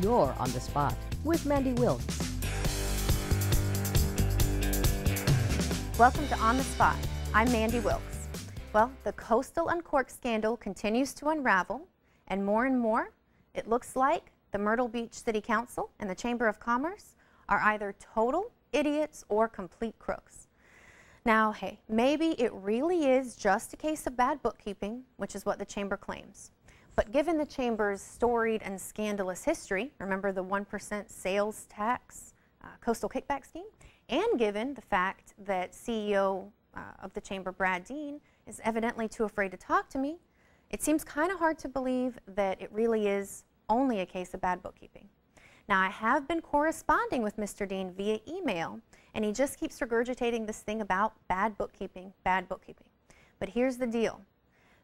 You're on the Spot with Mandy Wilkes. Welcome to On the Spot. I'm Mandy Wilkes. Well, the coastal uncork scandal continues to unravel, and more, it looks like the Myrtle Beach City Council and the Chamber of Commerce are either total idiots or complete crooks. Now, hey, maybe it really is just a case of bad bookkeeping, which is what the Chamber claims. But given the Chamber's storied and scandalous history, remember the 1% sales tax coastal kickback scheme, and given the fact that CEO of the Chamber, Brad Dean, is evidently too afraid to talk to me, it seems kind of hard to believe that it really is only a case of bad bookkeeping. Now, I have been corresponding with Mr. Dean via email, and he just keeps regurgitating this thing about bad bookkeeping, bad bookkeeping. But here's the deal.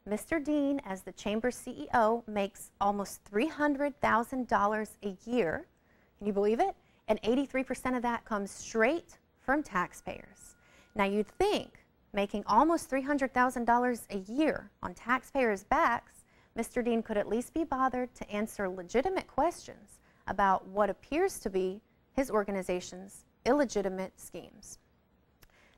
Mr. Dean, as the Chamber's CEO, makes almost $300,000 a year. Can you believe it? And 83% of that comes straight from taxpayers. Now, you'd think making almost $300,000 a year on taxpayers' backs, Mr. Dean could at least be bothered to answer legitimate questions about what appears to be his organization's illegitimate schemes.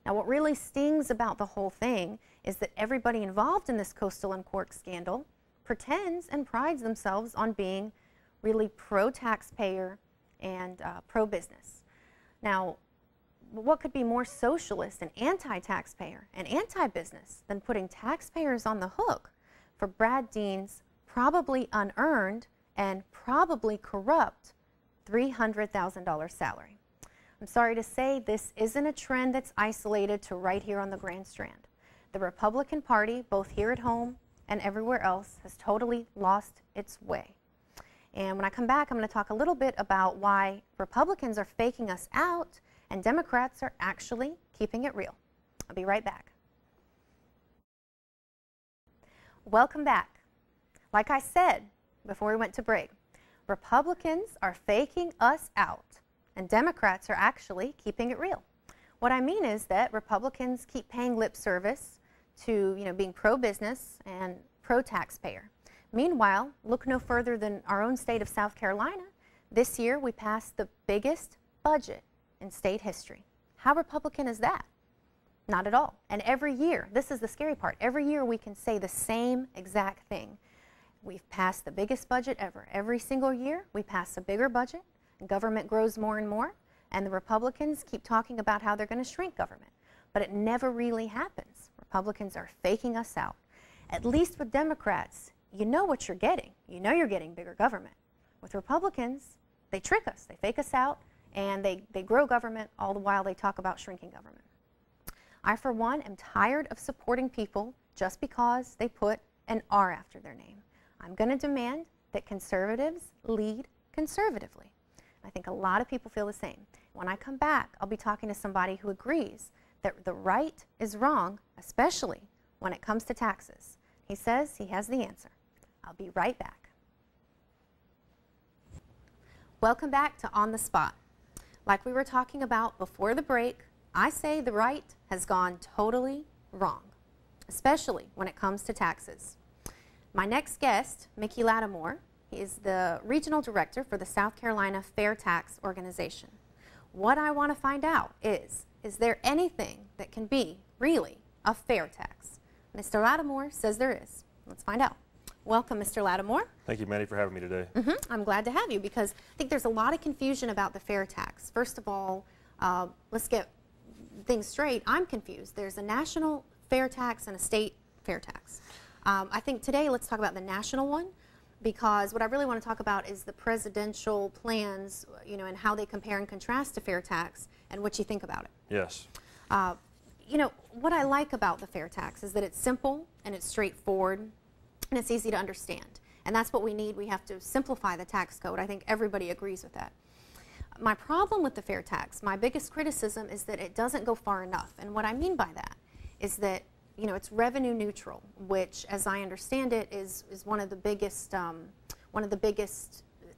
Now, what really stings about the whole thing is that everybody involved in this coastal uncork scandal pretends and prides themselves on being really pro-taxpayer and pro-business. Now, what could be more socialist and anti-taxpayer and anti-business than putting taxpayers on the hook for Brad Dean's probably unearned and probably corrupt $300,000 salary? I'm sorry to say this isn't a trend that's isolated to right here on the Grand Strand. The Republican Party, both here at home and everywhere else, has totally lost its way. And when I come back, I'm going to talk a little bit about why Republicans are faking us out and Democrats are actually keeping it real. I'll be right back. Welcome back. Like I said before we went to break, Republicans are faking us out and Democrats are actually keeping it real. What I mean is that Republicans keep paying lip service to, being pro-business and pro-taxpayer. Meanwhile, look no further than our own state of South Carolina. This year, we passed the biggest budget in state history. How Republican is that? Not at all. And every year, this is the scary part, every year we can say the same exact thing. We've passed the biggest budget ever. Every single year, we pass a bigger budget, and government grows more and more, and the Republicans keep talking about how they're going to shrink government. But it never really happens. Republicans are faking us out. At least with Democrats, you know what you're getting. You know you're getting bigger government. With Republicans, they trick us. They fake us out, and they grow government all the while they talk about shrinking government. I, for one, am tired of supporting people just because they put an R after their name. I'm going to demand that conservatives lead conservatively. I think a lot of people feel the same. When I come back, I'll be talking to somebody who agrees that the right is wrong, especially when it comes to taxes. He says he has the answer. I'll be right back. Welcome back to On the Spot. Like we were talking about before the break, I say the right has gone totally wrong, especially when it comes to taxes. My next guest, Mickey Lattimore, is the regional director for the South Carolina Fair Tax Organization. What I want to find out is there anything that can be really a fair tax? Mr. Lattimore says there is. Let's find out. Welcome, Mr. Lattimore. Thank you, Mandy, for having me today. I'm glad to have you because I think there's a lot of confusion about the fair tax. First of all, let's get things straight. I'm confused. There's a national fair tax and a state fair tax. I think today let's talk about the national one because what I really want to talk about is the presidential plans, and how they compare and contrast to fair tax and what you think about it. Yes. What I like about the fair tax is that it's simple and it's straightforward and it's easy to understand. And that's what we need. We have to simplify the tax code. I think everybody agrees with that. My problem with the fair tax, my biggest criticism is that it doesn't go far enough. And what I mean by that is that, it's revenue neutral, which, as I understand it, is one of the biggest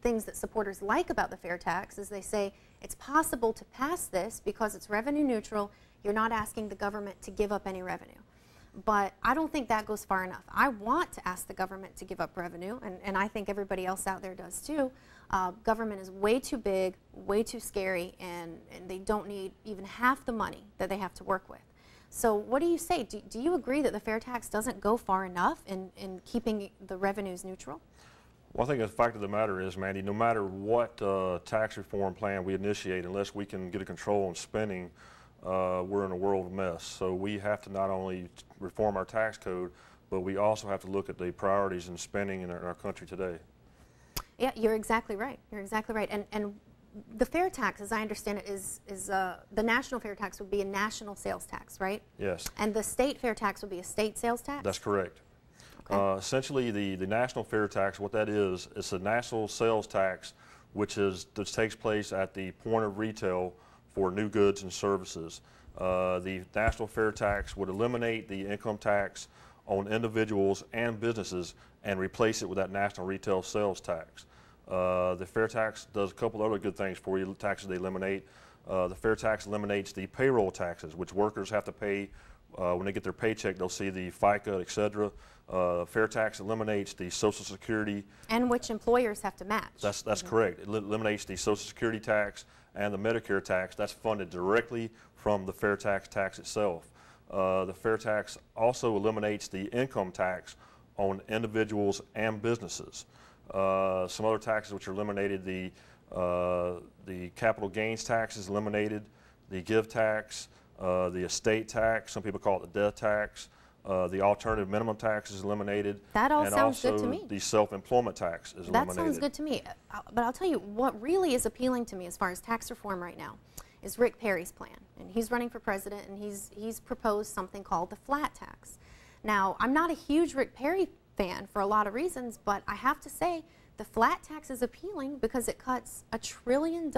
things that supporters like about the fair tax is they say it's possible to pass this because it's revenue neutral. You're not asking the government to give up any revenue. but I don't think that goes far enough. I want to ask the government to give up revenue, and I think everybody else out there does too. Government is way too big, way too scary, and they don't need even half the money that they have to work with. So what do you say? Do you agree that the fair tax doesn't go far enough in keeping the revenues neutral? Well, I think the fact of the matter is, Mandy, no matter what tax reform plan we initiate, unless we can get a control on spending, we're in a world of mess. So we have to not only reform our tax code, but we also have to look at the priorities in spending in our country today. Yeah, you're exactly right. You're exactly right. And the fair tax, as I understand it, is the national fair tax would be a national sales tax, right? Yes. And the state fair tax would be a state sales tax? That's correct. Okay. Essentially, the national fair tax, what that is, it's a national sales tax which takes place at the point of retail for new goods and services. The national fair tax would eliminate the income tax on individuals and businesses and replace it with that national retail sales tax. The fair tax does a couple other good things for you, taxes they eliminate. The fair tax eliminates the payroll taxes, which workers have to pay when they get their paycheck. They'll see the FICA, et cetera. Fair tax eliminates the Social Security. And which employers have to match. That's correct. It eliminates the Social Security tax and the Medicare tax. That's funded directly from the fair tax itself. The fair tax also eliminates the income tax on individuals and businesses. Some other taxes which are eliminated, the capital gains tax is eliminated, the give tax, the estate tax, some people call it the death tax, the alternative minimum tax is eliminated. That all sounds good to me. And also the self-employment tax is eliminated. That sounds good to me. But I'll tell you, what really is appealing to me as far as tax reform right now is Rick Perry's plan. And he's running for president, and he's proposed something called the flat tax. Now, I'm not a huge Rick Perry fan for a lot of reasons, but I have to say the flat tax is appealing because it cuts $1 trillion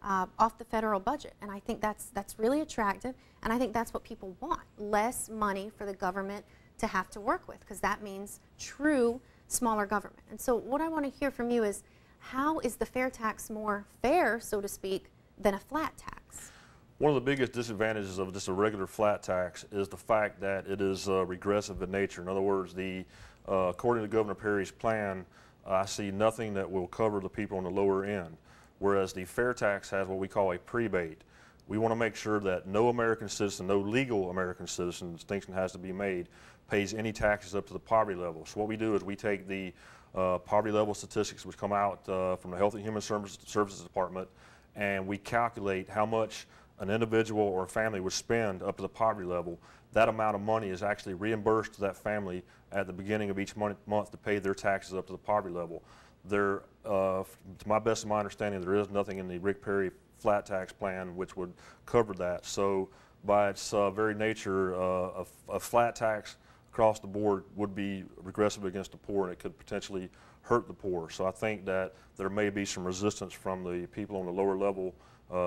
off the federal budget, and I think that's really attractive, and I think that's what people want, less money for the government to have to work with, because that means true smaller government. And so what I want to hear from you is, how is the fair tax more fair, so to speak, than a flat tax? One of the biggest disadvantages of just a regular flat tax is the fact that it is regressive in nature. In other words, according to Governor Perry's plan, I see nothing that will cover the people on the lower end, whereas the fair tax has what we call a prebate. We want to make sure that no American citizen, no legal American citizen, distinction has to be made, pays any taxes up to the poverty level. So what we do is we take the poverty level statistics which come out from the Health and Human Services Department, and we calculate how much an individual or a family would spend up to the poverty level. That amount of money is actually reimbursed to that family at the beginning of each month to pay their taxes up to the poverty level. To my best of my understanding, there is nothing in the Rick Perry flat tax plan which would cover that. So by its very nature, a flat tax across the board would be regressive against the poor, and it could potentially hurt the poor. So I think that there may be some resistance from the people on the lower level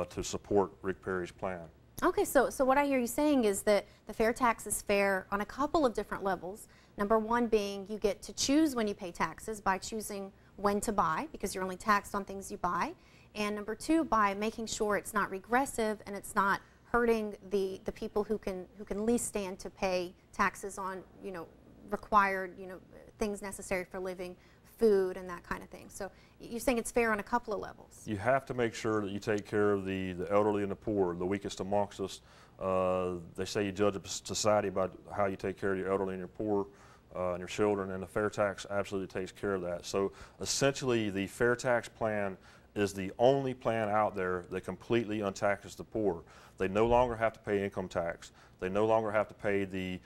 to support Rick Perry's plan. Okay, so what I hear you saying is that the fair tax is fair on a couple of different levels. Number one being you get to choose when you pay taxes by choosing when to buy, because you're only taxed on things you buy. And number two, by making sure it's not regressive and it's not hurting the people who can least stand to pay taxes on, required, things necessary for living, food and that kind of thing. So you're saying it's fair on a couple of levels. You have to make sure that you take care of the elderly and the poor, the weakest amongst us. They say you judge a society by how you take care of your elderly and your poor and your children, and the fair tax absolutely takes care of that. So essentially the fair tax plan is the only plan out there that completely untaxes the poor. They no longer have to pay income tax. They no longer have to pay the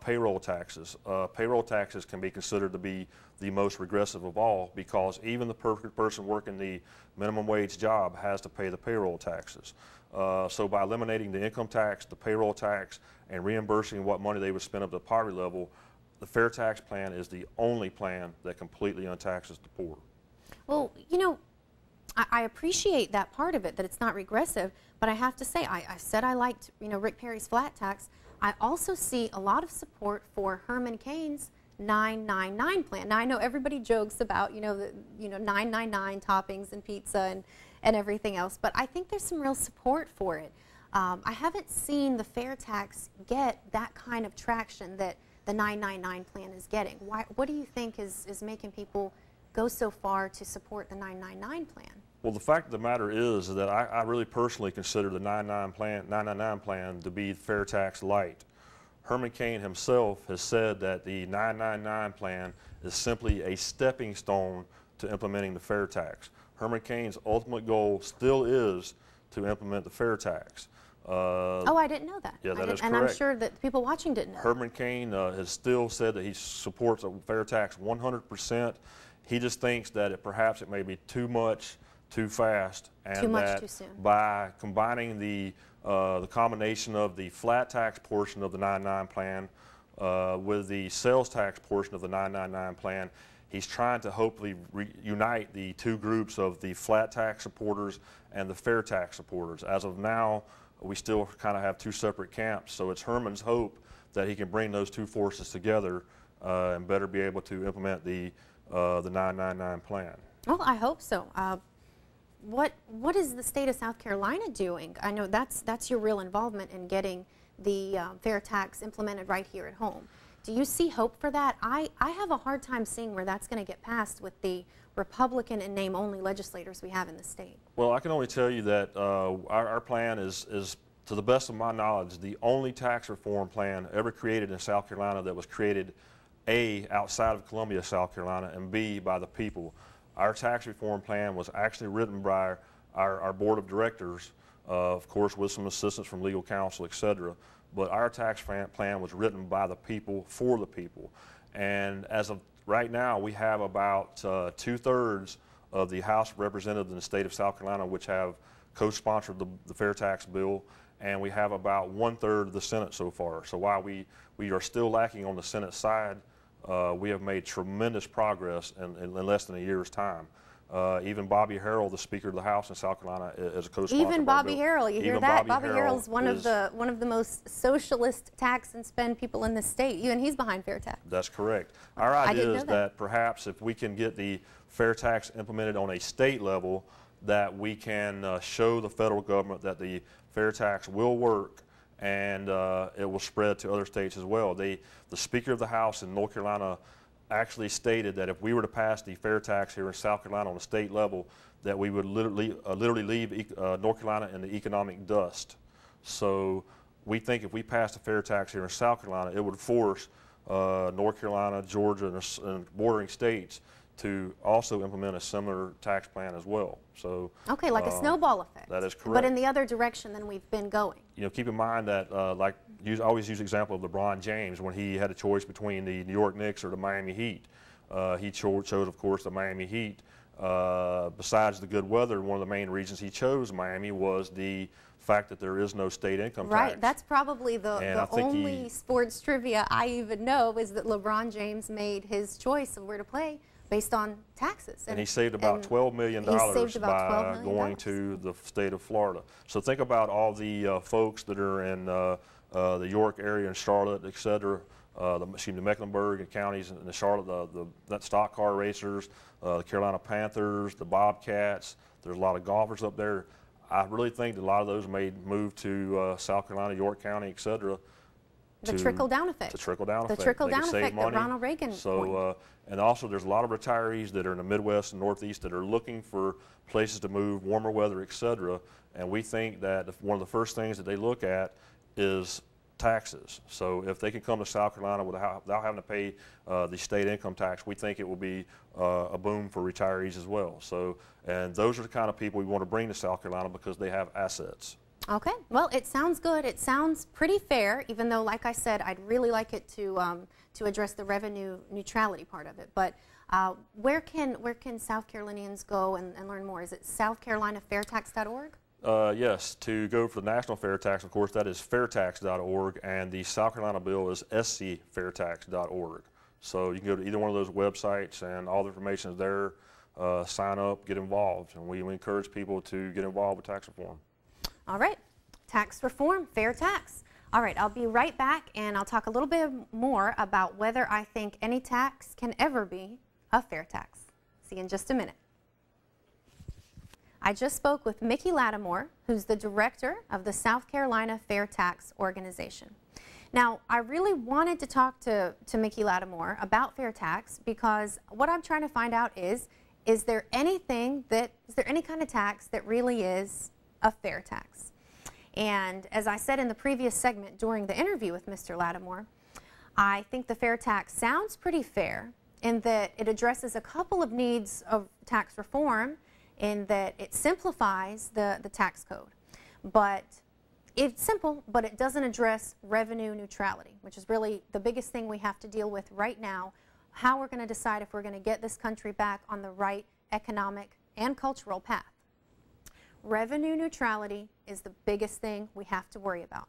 payroll taxes. Payroll taxes can be considered to be the most regressive of all, because even the person working the minimum wage job has to pay the payroll taxes. So by eliminating the income tax, the payroll tax, and reimbursing what money they would spend up to the poverty level, the fair tax plan is the only plan that completely untaxes the poor. Well, I appreciate that part of it, that it's not regressive, but I have to say, I said I liked, Rick Perry's flat tax. I also see a lot of support for Herman Cain's 999 plan. Now I know everybody jokes about, 999 toppings and pizza and everything else, but I think there's some real support for it. I haven't seen the fair tax get that kind of traction that the 999 plan is getting. What do you think is making people go so far to support the 999 plan? Well, the fact of the matter is that I really personally consider the 999 plan to be fair tax light. Herman Cain himself has said that the 999 plan is simply a stepping stone to implementing the fair tax. Herman Cain's ultimate goal still is to implement the fair tax. Oh, I didn't know that. Yeah, that is correct. And I'm sure that people watching didn't know. Herman Cain has still said that he supports a fair tax 100%. He just thinks that perhaps it may be too much, too fast, and too much that too soon. By combining the combination of the flat tax portion of the 999 plan with the sales tax portion of the 999 plan, he's trying to hopefully unite the two groups of the flat tax supporters and the fair tax supporters. As of now, we still kind of have two separate camps, so it's Herman's hope that he can bring those two forces together and better be able to implement the 999 plan. Well, I hope so. What is the state of South Carolina doing? I know that's your real involvement in getting the fair tax implemented right here at home. Do you see hope for that? I have a hard time seeing where that's going to get passed with the Republican and name-only legislators we have in the state. Well, I can only tell you that our plan is, to the best of my knowledge, the only tax reform plan ever created in South Carolina that was created, A, outside of Columbia, South Carolina, and B, by the people. Our tax reform plan was actually written by our board of directors, of course with some assistance from legal counsel, etc. But our tax plan was written by the people, for the people. And as of right now, we have about 2/3 of the House of Representatives in the state of South Carolina which have co-sponsored the fair tax bill, and we have about 1/3 of the Senate so far. So while we are still lacking on the Senate side, we have made tremendous progress in less than a year's time. Even Bobby Harrell, the Speaker of the House in South Carolina, is a co-sponsor. Even Bobby Harrell, you hear that? Bobby Harrell's one of the most socialist tax and spend people in the state. Even he's behind fair tax. That's correct. Our idea is that perhaps if we can get the fair tax implemented on a state level, that we can show the federal government that the fair tax will work, and it will spread to other states as well. The Speaker of the House in North Carolina actually stated that if we were to pass the fair tax here in South Carolina on a state level, that we would literally leave North Carolina in the economic dust. So we think if we pass the fair tax here in South Carolina, it would force North Carolina, Georgia, and bordering states to also implement a similar tax plan as well. So okay, like a snowball effect. That is correct. But in the other direction than we've been going. You know, keep in mind that I always use the example of LeBron James when he had a choice between the New York Knicks or the Miami Heat. He chose, of course, the Miami Heat. Besides the good weather, one of the main reasons he chose Miami was the fact that there is no state income tax. Right, that's probably the only sports trivia I even know is that LeBron James made his choice of where to play based on taxes. And he saved about $12 million by going to the state of Florida. So think about all the folks that are in the York area and Charlotte, et cetera, the Mecklenburg and counties in the Charlotte, that stock car racers, the Carolina Panthers, the Bobcats. There's a lot of golfers up there. I really think that a lot of those may move to South Carolina, York County, et cetera. The trickle-down effect. The trickle-down effect. The trickle-down effect that Ronald Reagan coined. And also there's a lot of retirees that are in the Midwest and Northeast that are looking for places to move, warmer weather, et cetera. And we think that one of the first things that they look at is taxes. So if they can come to South Carolina without having to pay the state income tax, we think it will be a boom for retirees as well. So, and those are the kind of people we want to bring to South Carolina because they have assets. Okay, well, it sounds good. It sounds pretty fair, even though, like I said, I'd really like it to address the revenue neutrality part of it. But where can South Carolinians go and learn more? Is it southcarolinafairtax.org? Yes, to go for the national fair tax, of course, that is fairtax.org, and the South Carolina bill is scfairtax.org. So you can go to either one of those websites, and all the information is there. Sign up, get involved, and we encourage people to get involved with tax reform. All right, tax reform, fair tax. All right, I'll be right back, and I'll talk a little bit more about whether I think any tax can ever be a fair tax. See you in just a minute. I just spoke with Mickey Lattimore, who's the director of the South Carolina Fair Tax Organization. Now, I really wanted to talk to Mickey Lattimore about fair tax because what I'm trying to find out is there any kind of tax that really is a fair tax? And as I said in the previous segment during the interview with Mr. Lattimore, I think the fair tax sounds pretty fair in that it addresses a couple of needs of tax reform, in that it simplifies the tax code. But it's simple, but it doesn't address revenue neutrality, which is really the biggest thing we have to deal with right now, how we're going to decide if we're going to get this country back on the right economic and cultural path. Revenue neutrality is the biggest thing we have to worry about.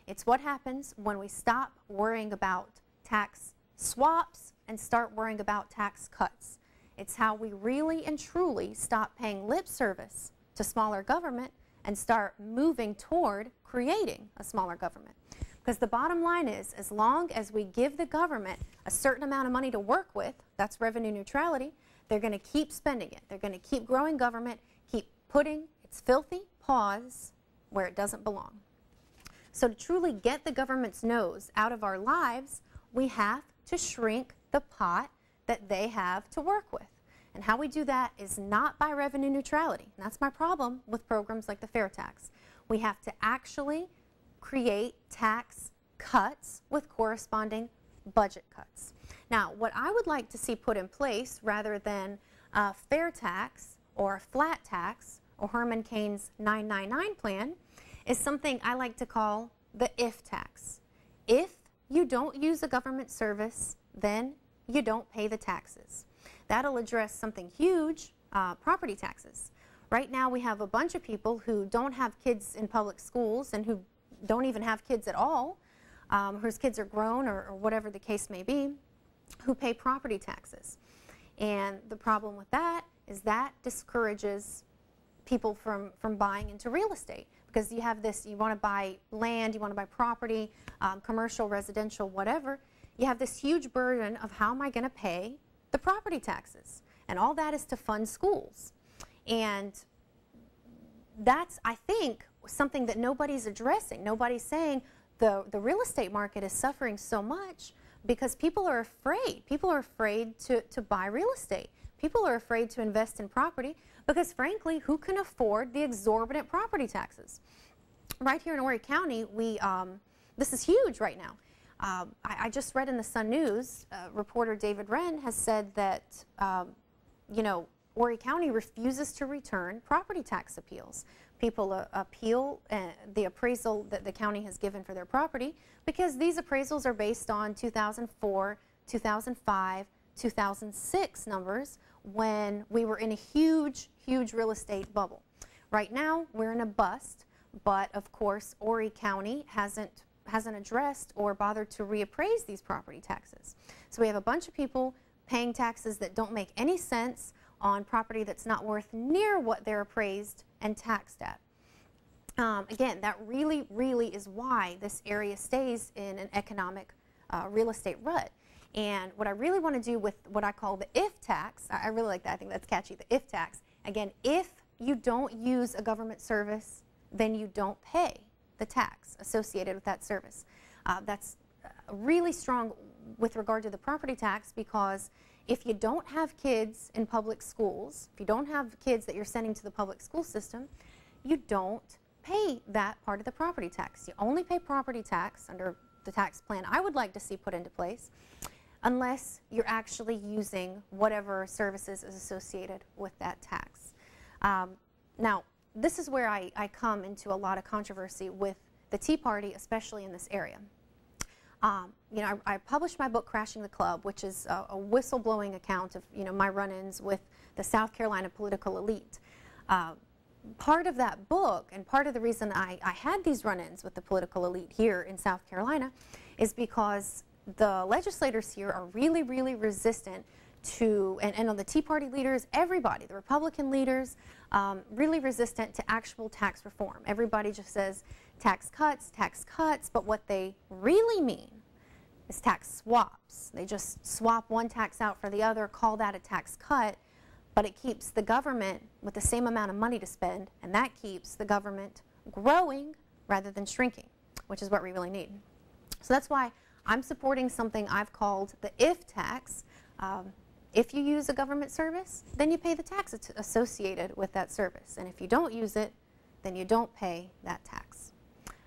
It's what happens when we stop worrying about tax swaps and start worrying about tax cuts. It's how we really and truly stop paying lip service to smaller government and start moving toward creating a smaller government. Because the bottom line is, as long as we give the government a certain amount of money to work with, that's revenue neutrality, they're going to keep spending it. They're going to keep growing government, keep putting its filthy paws where it doesn't belong. So to truly get the government's nose out of our lives, we have to shrink the pot that they have to work with. And how we do that is not by revenue neutrality. And that's my problem with programs like the fair tax. We have to actually create tax cuts with corresponding budget cuts. Now, what I would like to see put in place, rather than a fair tax or a flat tax or Herman Cain's 999 plan, is something I like to call the if tax. If you don't use a government service, then you don't pay the taxes. That'll address something huge, property taxes. Right now we have a bunch of people who don't have kids in public schools and who don't even have kids at all, whose kids are grown or whatever the case may be, who pay property taxes. And the problem with that is that discourages people from buying into real estate, because you have this, you want to buy land, you want to buy property, commercial, residential, whatever. You have this huge burden of how am I going to pay the property taxes? And all that is to fund schools. And that's, I think, something that nobody's addressing. Nobody's saying the real estate market is suffering so much because people are afraid. People are afraid to buy real estate. People are afraid to invest in property because, frankly, who can afford the exorbitant property taxes? Right here in Horry County, this is huge right now. I just read in the Sun News, reporter David Wren has said that, you know, Horry County refuses to return property tax appeals. People appeal the appraisal that the county has given for their property because these appraisals are based on 2004, 2005, 2006 numbers when we were in a huge, huge real estate bubble. Right now, we're in a bust, but of course, Horry County hasn't addressed or bothered to reappraise these property taxes. So we have a bunch of people paying taxes that don't make any sense on property that's not worth near what they're appraised and taxed at. Again, that really, really is why this area stays in an economic real estate rut. And what I really want to do with what I call the if tax, I really like that, I think that's catchy, the if tax. Again, if you don't use a government service, then you don't pay the tax associated with that service. That's really strong with regard to the property tax, because if you don't have kids in public schools, if you don't have kids that you're sending to the public school system, you don't pay that part of the property tax. You only pay property tax under the tax plan I would like to see put into place unless you're actually using whatever services is associated with that tax. Now, this is where I come into a lot of controversy with the Tea Party, especially in this area. You know, I published my book, Crashing the Club, which is a whistleblowing account of, you know, my run-ins with the South Carolina political elite. Part of that book, and part of the reason I had these run-ins with the political elite here in South Carolina, is because the legislators here are really, really resistant to, and on the Tea Party leaders, everybody, the Republican leaders, really resistant to actual tax reform. Everybody just says tax cuts, but what they really mean is tax swaps. They just swap one tax out for the other, call that a tax cut, but it keeps the government with the same amount of money to spend, and that keeps the government growing rather than shrinking, which is what we really need. So that's why I'm supporting something I've called the if tax. If you use a government service, then you pay the tax associated with that service. And if you don't use it, then you don't pay that tax.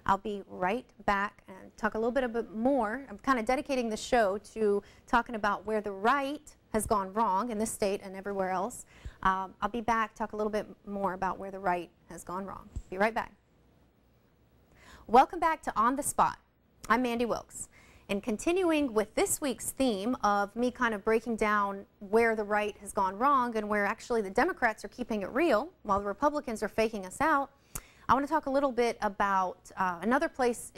I'll be right back and talk a little bit more. I'm kind of dedicating the show to talking about where the right has gone wrong in this state and everywhere else. I'll be back, talk a little bit more about where the right has gone wrong. Be right back. Welcome back to On the Spot. I'm Mandy Wilkes. And continuing with this week's theme of me kind of breaking down where the right has gone wrong and where actually the Democrats are keeping it real while the Republicans are faking us out, I want to talk a little bit about another place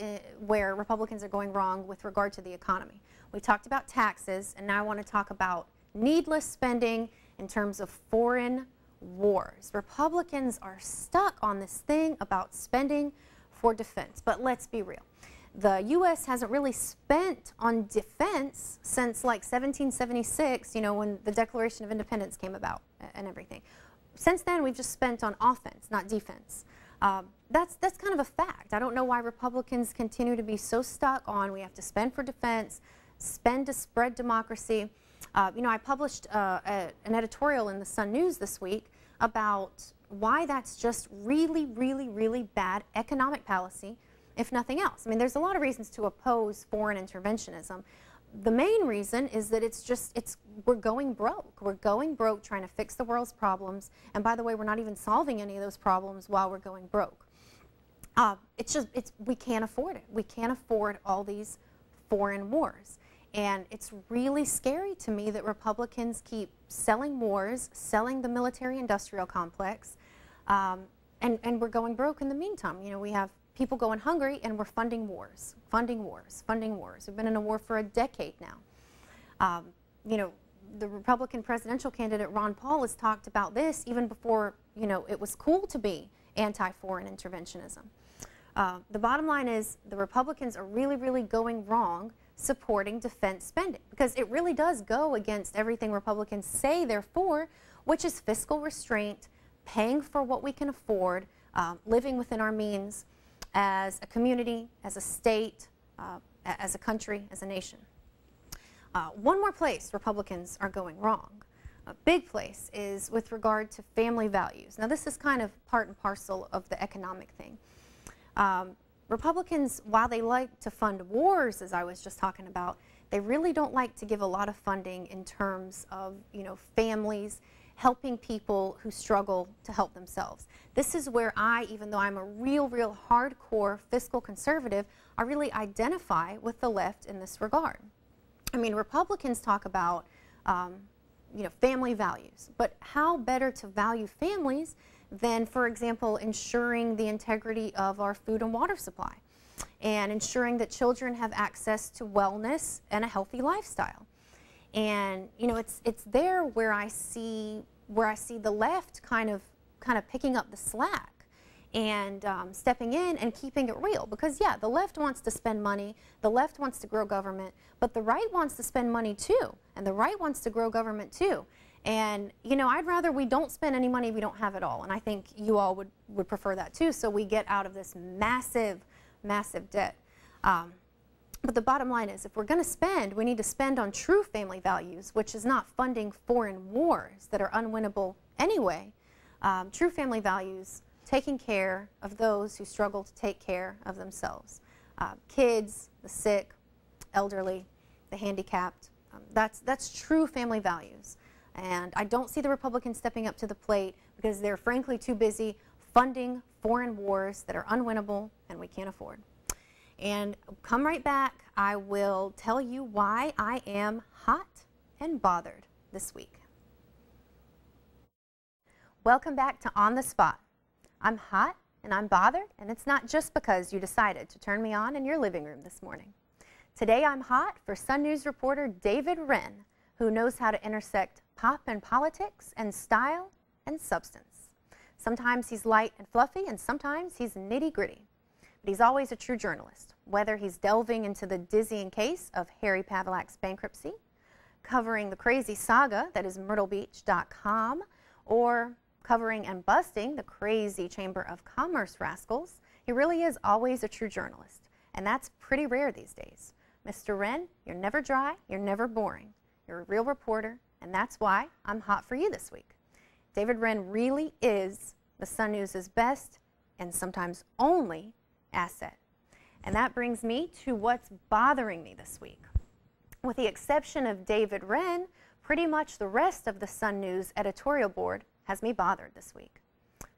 where Republicans are going wrong with regard to the economy. We talked about taxes, and now I want to talk about needless spending in terms of foreign wars. Republicans are stuck on this thing about spending for defense, but let's be real. The U.S. hasn't really spent on defense since like 1776, you know, when the Declaration of Independence came about and everything. Since then, we've just spent on offense, not defense. That's kind of a fact. I don't know why Republicans continue to be so stuck on we have to spend for defense, spend to spread democracy. You know, I published an editorial in the Sun News this week about why that's just really, really, really bad economic policy, if nothing else. I mean, there's a lot of reasons to oppose foreign interventionism. The main reason is that we're going broke. We're going broke trying to fix the world's problems. And by the way, we're not even solving any of those problems while we're going broke. We can't afford it. We can't afford all these foreign wars. And it's really scary to me that Republicans keep selling wars, selling the military-industrial complex, and we're going broke in the meantime. You know, we have people going hungry, and we're funding wars, funding wars, funding wars. We've been in a war for a decade now. You know, the Republican presidential candidate Ron Paul has talked about this even before, you know, it was cool to be anti-foreign interventionism. The bottom line is the Republicans are really, really going wrong supporting defense spending, because it really does go against everything Republicans say they're for, which is fiscal restraint, paying for what we can afford, living within our means, as a community, as a state, as a country, as a nation. One more place Republicans are going wrong, a big place, is with regard to family values. Now this is kind of part and parcel of the economic thing. Republicans, while they like to fund wars, as I was just talking about, they really don't like to give a lot of funding in terms of, you know, families, helping people who struggle to help themselves. This is where even though I'm a real hardcore fiscal conservative, I really identify with the left in this regard. I mean, Republicans talk about, you know, family values, but how better to value families than, for example, ensuring the integrity of our food and water supply and ensuring that children have access to wellness and a healthy lifestyle. And, you know, it's there where I see the left kind of picking up the slack and stepping in and keeping it real. Because, yeah, the left wants to spend money, the left wants to grow government, but the right wants to spend money too, and the right wants to grow government too. And, you know, I'd rather we don't spend any money if we don't have it all, and I think you all would prefer that too, so we get out of this massive, massive debt. But the bottom line is, if we're going to spend, we need to spend on true family values, which is not funding foreign wars that are unwinnable anyway. True family values, taking care of those who struggle to take care of themselves. Kids, the sick, elderly, the handicapped. That's true family values. And I don't see the Republicans stepping up to the plate because they're frankly too busy funding foreign wars that are unwinnable and we can't afford. And come right back, I will tell you why I am hot and bothered this week. Welcome back to On the Spot. I'm hot and I'm bothered, and it's not just because you decided to turn me on in your living room this morning. Today I'm hot for Sun News reporter David Wren, who knows how to intersect pop and politics and style and substance. Sometimes he's light and fluffy, and sometimes he's nitty-gritty. But he's always a true journalist, whether he's delving into the dizzying case of Harry Pavlak's bankruptcy, covering the crazy saga that is MyrtleBeach.com, or covering and busting the crazy Chamber of Commerce rascals, he really is always a true journalist, and that's pretty rare these days. Mr. Wren, you're never dry, you're never boring. You're a real reporter, and that's why I'm hot for you this week. David Wren really is the Sun News' best and sometimes only asset. And that brings me to what's bothering me this week. With the exception of David Wren, pretty much the rest of the Sun News editorial board has me bothered this week.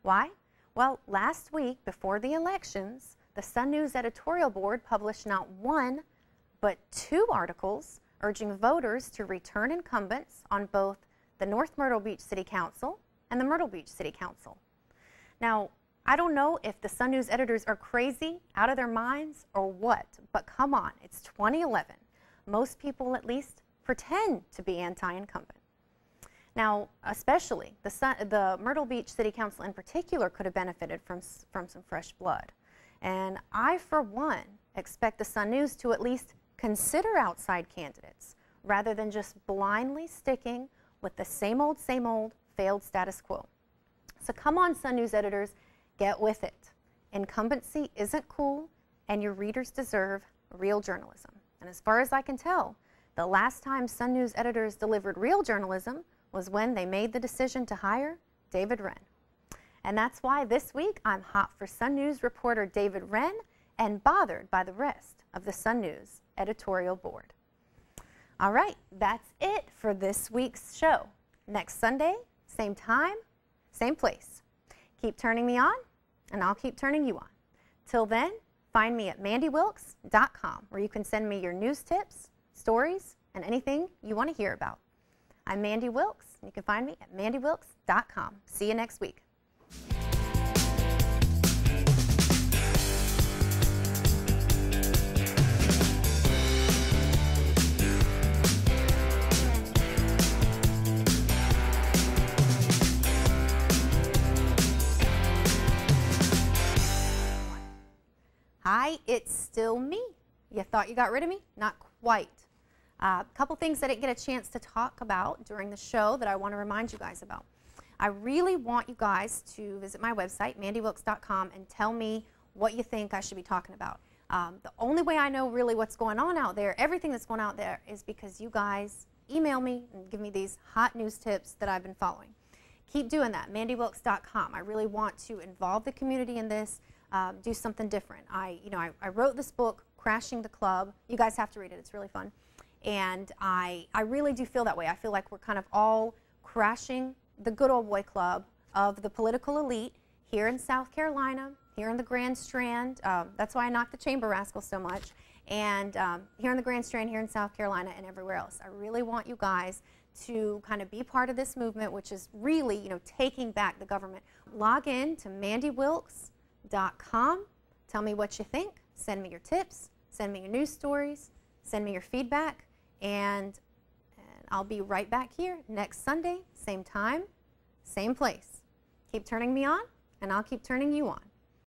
Why? Well, last week, before the elections, the Sun News editorial board published not one, but 2 articles urging voters to return incumbents on both the North Myrtle Beach City Council and the Myrtle Beach City Council. Now, I don't know if the Sun News editors are crazy, out of their minds, or what, but come on, it's 2011. Most people at least pretend to be anti-incumbent. Now, especially the Myrtle Beach City Council in particular could have benefited from some fresh blood. And I, for one, expect the Sun News to at least consider outside candidates rather than just blindly sticking with the same old failed status quo. So come on, Sun News editors, get with it. Incumbency isn't cool, and your readers deserve real journalism. And as far as I can tell, the last time Sun News editors delivered real journalism was when they made the decision to hire David Wren. And that's why this week I'm hot for Sun News reporter David Wren and bothered by the rest of the Sun News editorial board. All right, that's it for this week's show. Next Sunday, same time, same place. Keep turning me on, and I'll keep turning you on. Till then, find me at mandywilks.com, where you can send me your news tips, stories, and anything you want to hear about. I'm Mandy Wilks, and you can find me at mandywilks.com. See you next week. Hi, it's still me. You thought you got rid of me? Not quite. A couple things I didn't get a chance to talk about during the show that I want to remind you guys about. I really want you guys to visit my website, mandywilks.com, and tell me what you think I should be talking about. The only way I know really what's going on out there, everything that's going out there, is because you guys email me and give me these hot news tips that I've been following. Keep doing that, mandywilks.com. I really want to involve the community in this, do something different. I wrote this book, Crashing the Club. You guys have to read it. It's really fun. And I really do feel that way. I feel like we're kind of all crashing the good old boy club of the political elite here in South Carolina, here in the Grand Strand. That's why I knock the Chamber rascals so much. And here in the Grand Strand, here in South Carolina, and everywhere else. I really want you guys to kind of be part of this movement, which is really, taking back the government. Log in to mandywilks.com. Tell me what you think. Send me your tips. Send me your news stories. Send me your feedback. And I'll be right back here next Sunday, same time, same place. Keep turning me on, and I'll keep turning you on.